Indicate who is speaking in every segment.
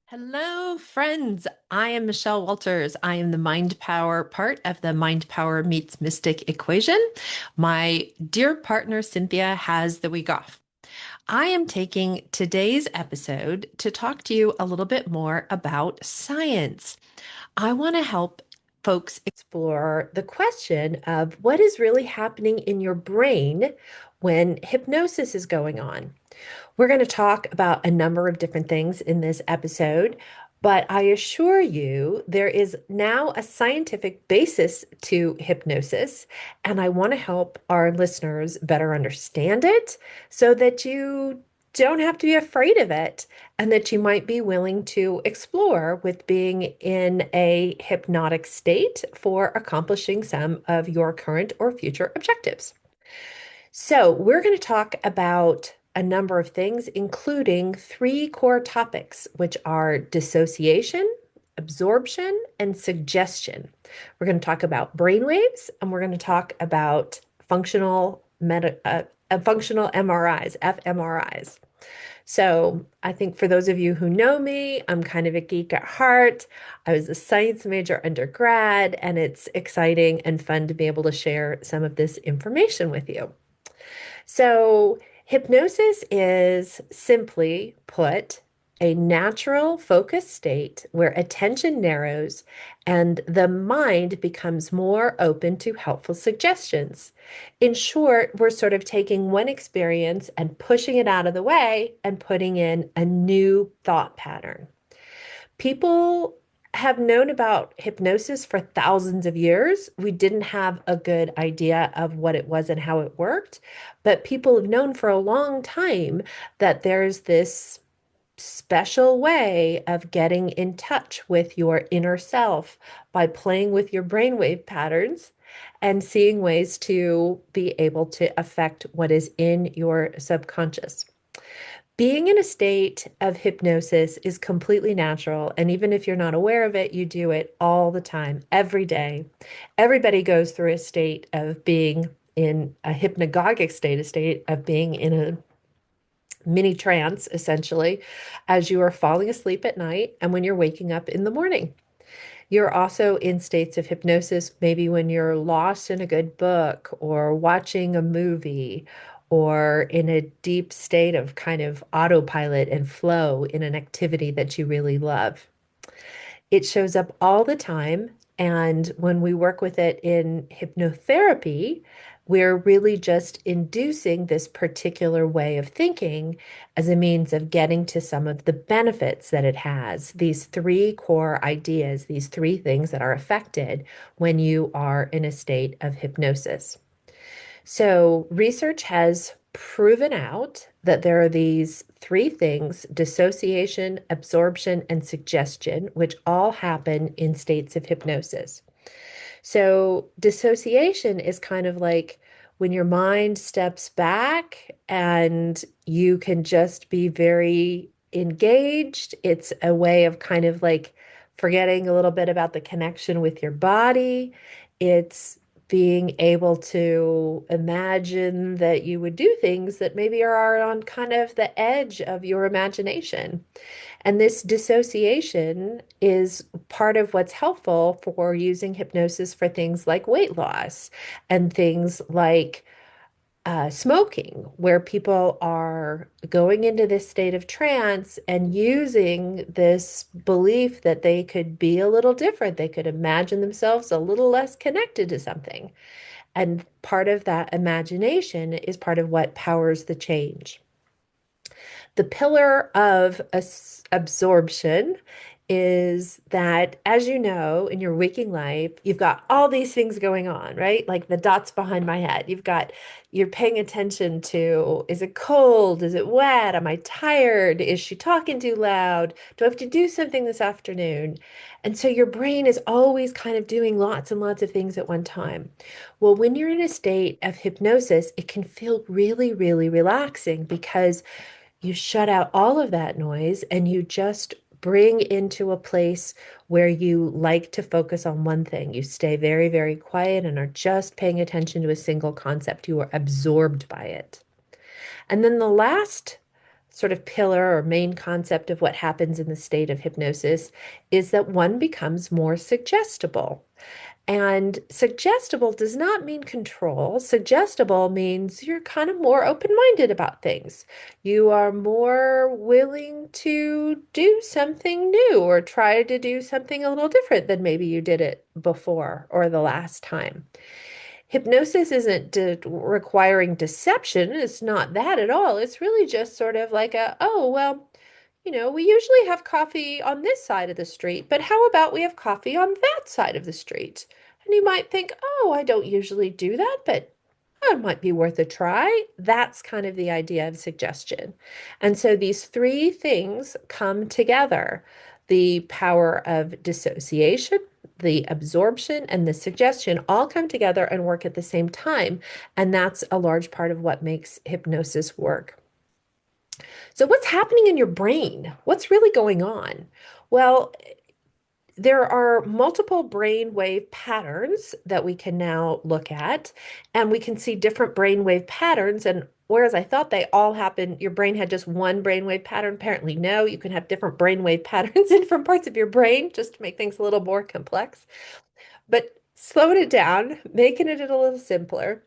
Speaker 1: Hello, friends. I am Michelle Walters. I am the Mind Power part of the Mind Power Meets Mystic equation. My dear partner, Cynthia, has the week off. I am taking today's episode to talk to you a little bit more about science. I want to help folks explore the question of what is really happening in your brain when hypnosis is going on. We're going to talk about a number of different things in this episode, but I assure you there is now a scientific basis to hypnosis, and I want to help our listeners better understand it so that you don't have to be afraid of it and that you might be willing to explore with being in a hypnotic state for accomplishing some of your current or future objectives. So, we're going to talk about a number of things, including three core topics, which are dissociation, absorption, and suggestion. We're going to talk about brainwaves, and we're going to talk about functional MRIs, fMRIs. So, I think for those of you who know me, I'm kind of a geek at heart. I was a science major undergrad, and it's exciting and fun to be able to share some of this information with you. So, hypnosis is simply put a natural focused state where attention narrows and the mind becomes more open to helpful suggestions. In short, we're sort of taking one experience and pushing it out of the way and putting in a new thought pattern. People have known about hypnosis for thousands of years. We didn't have a good idea of what it was and how it worked, but people have known for a long time that there's this special way of getting in touch with your inner self by playing with your brainwave patterns and seeing ways to be able to affect what is in your subconscious. Being in a state of hypnosis is completely natural. And even if you're not aware of it, you do it all the time, every day. Everybody goes through a state of being in a hypnagogic state, a state of being in a mini trance, essentially, as you are falling asleep at night and when you're waking up in the morning. You're also in states of hypnosis, maybe when you're lost in a good book or watching a movie or in a deep state of kind of autopilot and flow in an activity that you really love. It shows up all the time. And when we work with it in hypnotherapy, we're really just inducing this particular way of thinking as a means of getting to some of the benefits that it has. These three core ideas, these three things that are affected when you are in a state of hypnosis. So, research has proven out that there are these three things: dissociation, absorption, and suggestion, which all happen in states of hypnosis. So, dissociation is kind of like when your mind steps back and you can just be very engaged. It's a way of kind of like forgetting a little bit about the connection with your body. It's being able to imagine that you would do things that maybe are on kind of the edge of your imagination. And this dissociation is part of what's helpful for using hypnosis for things like weight loss and things like smoking, where people are going into this state of trance and using this belief that they could be a little different. They could imagine themselves a little less connected to something. And part of that imagination is part of what powers the change. The pillar of absorption is that, as you know, in your waking life, you've got all these things going on, right? Like the dots behind my head. You're paying attention to, is it cold? Is it wet? Am I tired? Is she talking too loud? Do I have to do something this afternoon? And so your brain is always kind of doing lots and lots of things at one time. Well, when you're in a state of hypnosis, it can feel really, really relaxing because you shut out all of that noise and you just bring into a place where you like to focus on one thing. You stay very, very quiet and are just paying attention to a single concept. You are absorbed by it. And then the last sort of pillar or main concept of what happens in the state of hypnosis is that one becomes more suggestible. And suggestible does not mean control. Suggestible means you're kind of more open-minded about things. You are more willing to do something new or try to do something a little different than maybe you did it before or the last time. Hypnosis isn't requiring deception. It's not that at all. It's really just sort of like oh, well, we usually have coffee on this side of the street, but how about we have coffee on that side of the street? And you might think, oh, I don't usually do that, but it might be worth a try. That's kind of the idea of suggestion. And so these three things come together: the power of dissociation, the absorption, and the suggestion all come together and work at the same time. And that's a large part of what makes hypnosis work. So, what's happening in your brain? What's really going on? Well, there are multiple brain wave patterns that we can now look at, and we can see different brain wave patterns. And whereas I thought they all happen, your brain had just one brainwave pattern, apparently no, you can have different brainwave patterns in different parts of your brain just to make things a little more complex. But slowing it down, making it a little simpler.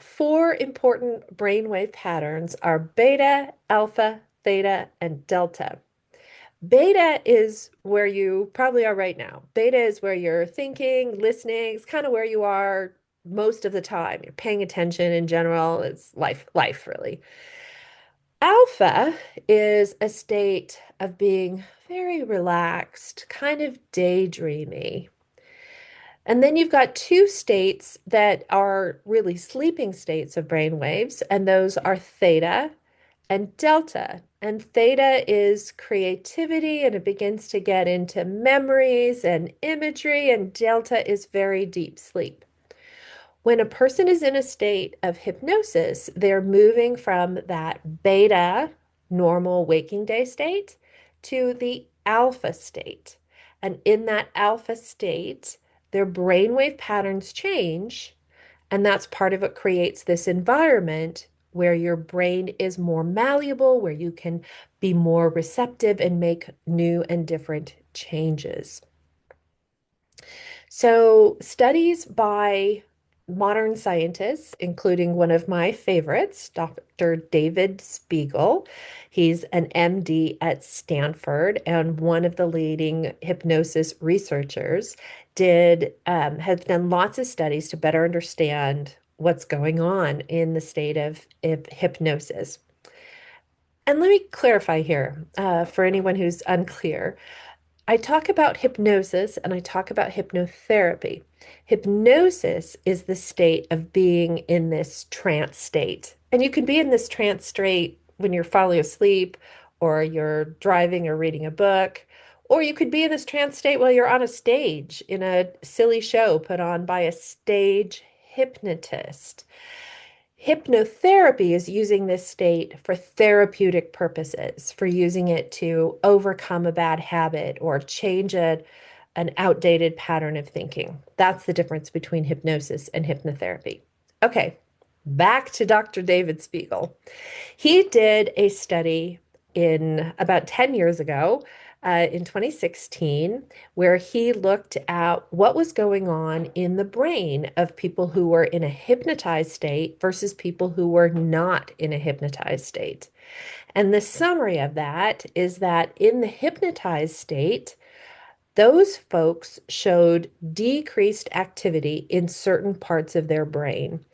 Speaker 1: Four important brainwave patterns are beta, alpha, theta, and delta. Beta is where you probably are right now. Beta is where you're thinking, listening. It's kind of where you are most of the time. You're paying attention in general. It's life really. Alpha is a state of being very relaxed, kind of daydreamy. And then you've got two states that are really sleeping states of brain waves, and those are theta and delta. And theta is creativity, and it begins to get into memories and imagery, and delta is very deep sleep. When a person is in a state of hypnosis, they're moving from that beta, normal waking day state, to the alpha state. And in that alpha state, their brainwave patterns change. And that's part of what creates this environment where your brain is more malleable, where you can be more receptive and make new and different changes. So, studies by modern scientists, including one of my favorites, Dr. David Spiegel. He's an MD at Stanford and one of the leading hypnosis researchers, has done lots of studies to better understand what's going on in the state of hypnosis. And let me clarify here for anyone who's unclear. I talk about hypnosis and I talk about hypnotherapy. Hypnosis is the state of being in this trance state. And you can be in this trance state when you're falling asleep or you're driving or reading a book, or you could be in this trance state while you're on a stage in a silly show put on by a stage hypnotist. Hypnotherapy is using this state for therapeutic purposes, for using it to overcome a bad habit or change an outdated pattern of thinking. That's the difference between hypnosis and hypnotherapy. Okay, back to Dr. David Spiegel. He did a study in about 10 years ago, in 2016, where he looked at what was going on in the brain of people who were in a hypnotized state versus people who were not in a hypnotized state. And the summary of that is that in the hypnotized state, those folks showed decreased activity in certain parts of their brain.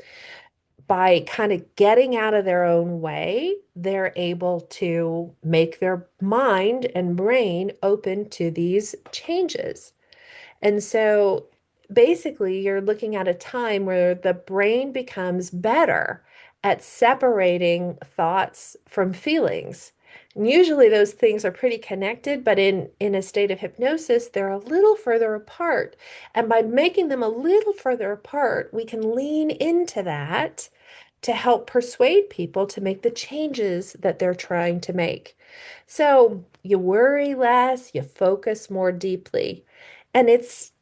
Speaker 1: By kind of getting out of their own way, they're able to make their mind and brain open to these changes. And so basically, you're looking at a time where the brain becomes better at separating thoughts from feelings. And usually those things are pretty connected, but in a state of hypnosis, they're a little further apart. And by making them a little further apart, we can lean into that to help persuade people to make the changes that they're trying to make. So you worry less, you focus more deeply. And it's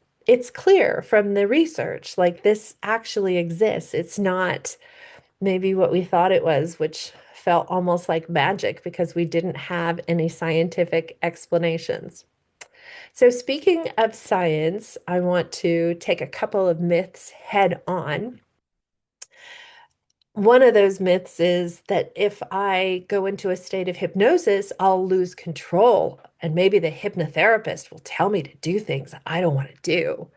Speaker 1: clear from the research, like this actually exists. It's not maybe what we thought it was, which felt almost like magic because we didn't have any scientific explanations. So, speaking of science, I want to take a couple of myths head on. One of those myths is that if I go into a state of hypnosis, I'll lose control, and maybe the hypnotherapist will tell me to do things I don't want to do.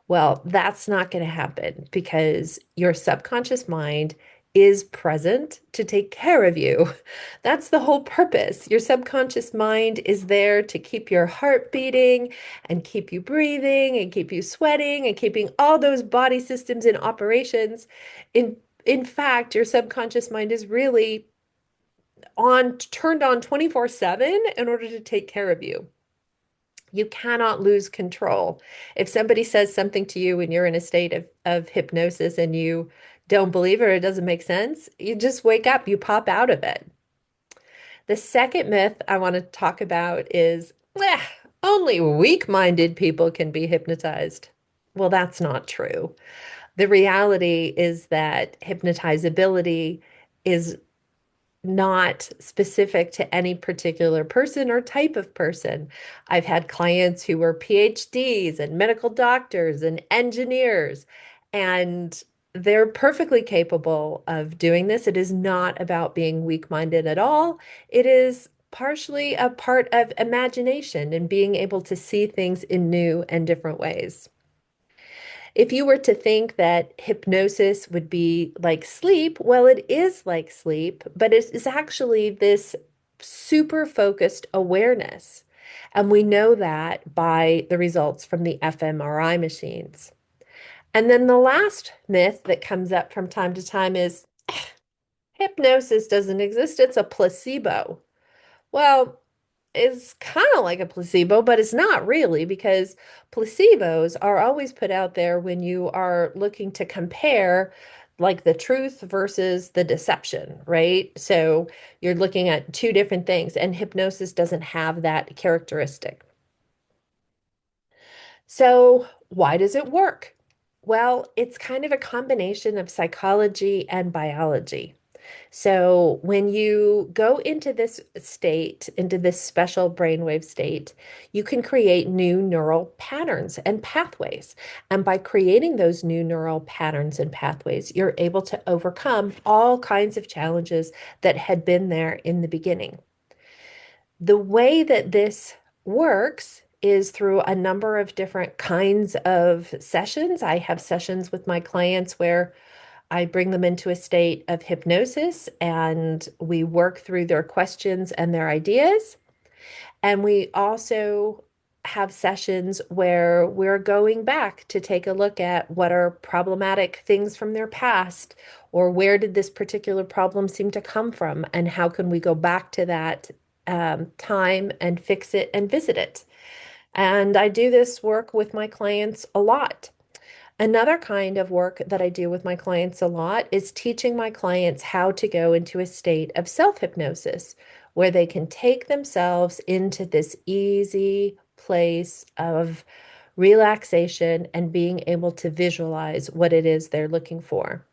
Speaker 1: Well, that's not going to happen because your subconscious mind is present to take care of you. That's the whole purpose. Your subconscious mind is there to keep your heart beating and keep you breathing and keep you sweating and keeping all those body systems in operations. In fact, your subconscious mind is really on turned on 24/7 in order to take care of you. You cannot lose control. If somebody says something to you when you're in a state of hypnosis and you don't believe it or it doesn't make sense, you just wake up, you pop out of it. The second myth I want to talk about is only weak-minded people can be hypnotized. Well, that's not true. The reality is that hypnotizability is not specific to any particular person or type of person. I've had clients who were PhDs and medical doctors and engineers, and they're perfectly capable of doing this. It is not about being weak-minded at all. It is partially a part of imagination and being able to see things in new and different ways. If you were to think that hypnosis would be like sleep, well, it is like sleep, but it is actually this super focused awareness. And we know that by the results from the fMRI machines. And then the last myth that comes up from time to time is hypnosis doesn't exist, it's a placebo. Well, is kind of like a placebo, but it's not really because placebos are always put out there when you are looking to compare like the truth versus the deception, right? So you're looking at two different things, and hypnosis doesn't have that characteristic. So why does it work? Well, it's kind of a combination of psychology and biology. So when you go into this state, into this special brainwave state, you can create new neural patterns and pathways. And by creating those new neural patterns and pathways, you're able to overcome all kinds of challenges that had been there in the beginning. The way that this works is through a number of different kinds of sessions. I have sessions with my clients where I bring them into a state of hypnosis and we work through their questions and their ideas. And we also have sessions where we're going back to take a look at what are problematic things from their past, or where did this particular problem seem to come from, and how can we go back to that time and fix it and visit it. And I do this work with my clients a lot. Another kind of work that I do with my clients a lot is teaching my clients how to go into a state of self-hypnosis where they can take themselves into this easy place of relaxation and being able to visualize what it is they're looking for.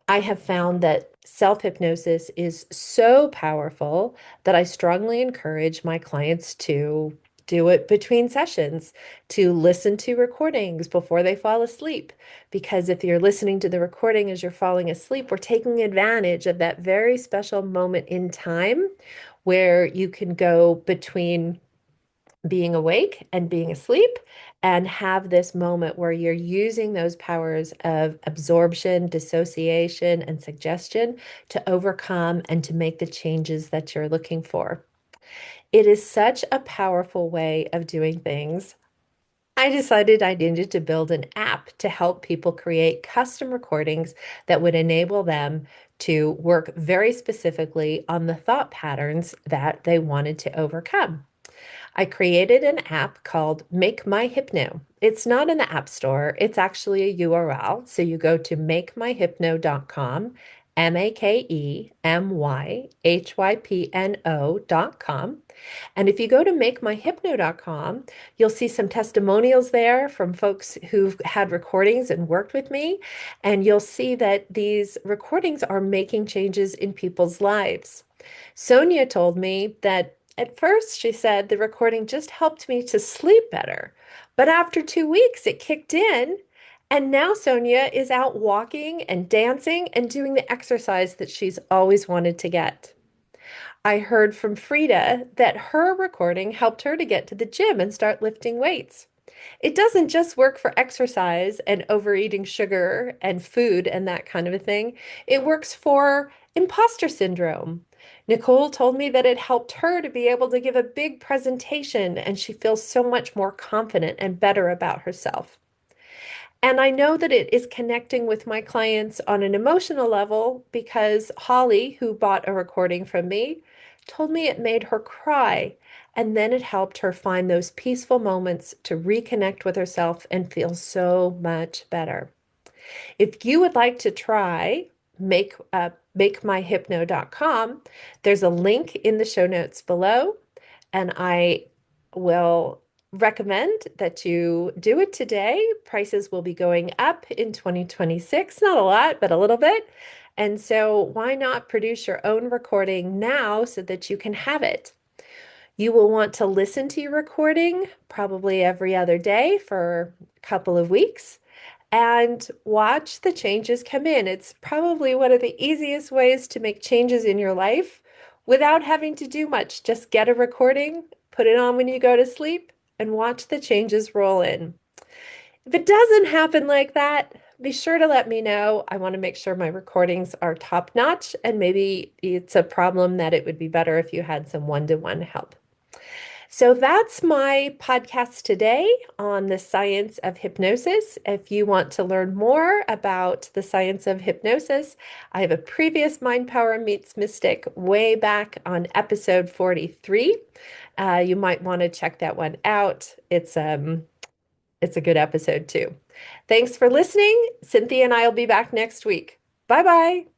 Speaker 1: I have found that self-hypnosis is so powerful that I strongly encourage my clients to do it between sessions, to listen to recordings before they fall asleep. Because if you're listening to the recording as you're falling asleep, we're taking advantage of that very special moment in time where you can go between being awake and being asleep and have this moment where you're using those powers of absorption, dissociation, and suggestion to overcome and to make the changes that you're looking for. It is such a powerful way of doing things. I decided I needed to build an app to help people create custom recordings that would enable them to work very specifically on the thought patterns that they wanted to overcome. I created an app called Make My Hypno. It's not in the App Store, it's actually a URL. So you go to makemyhypno.com, makemyhypno.com. And if you go to makemyhypno.com, you'll see some testimonials there from folks who've had recordings and worked with me. And you'll see that these recordings are making changes in people's lives. Sonia told me that at first she said the recording just helped me to sleep better. But after 2 weeks, it kicked in. And now Sonia is out walking and dancing and doing the exercise that she's always wanted to get. I heard from Frida that her recording helped her to get to the gym and start lifting weights. It doesn't just work for exercise and overeating sugar and food and that kind of a thing. It works for imposter syndrome. Nicole told me that it helped her to be able to give a big presentation and she feels so much more confident and better about herself. And I know that it is connecting with my clients on an emotional level because Holly, who bought a recording from me, told me it made her cry. And then it helped her find those peaceful moments to reconnect with herself and feel so much better. If you would like to try makemyhypno.com, there's a link in the show notes below, and I will recommend that you do it today. Prices will be going up in 2026, not a lot, but a little bit. And so why not produce your own recording now so that you can have it? You will want to listen to your recording probably every other day for a couple of weeks and watch the changes come in. It's probably one of the easiest ways to make changes in your life without having to do much. Just get a recording, put it on when you go to sleep, and watch the changes roll in. If it doesn't happen like that, be sure to let me know. I want to make sure my recordings are top notch, and maybe it's a problem that it would be better if you had some one-to-one help. So that's my podcast today on the science of hypnosis. If you want to learn more about the science of hypnosis, I have a previous Mind Power Meets Mystic way back on episode 43. You might want to check that one out. It's a good episode too. Thanks for listening. Cynthia and I will be back next week. Bye bye.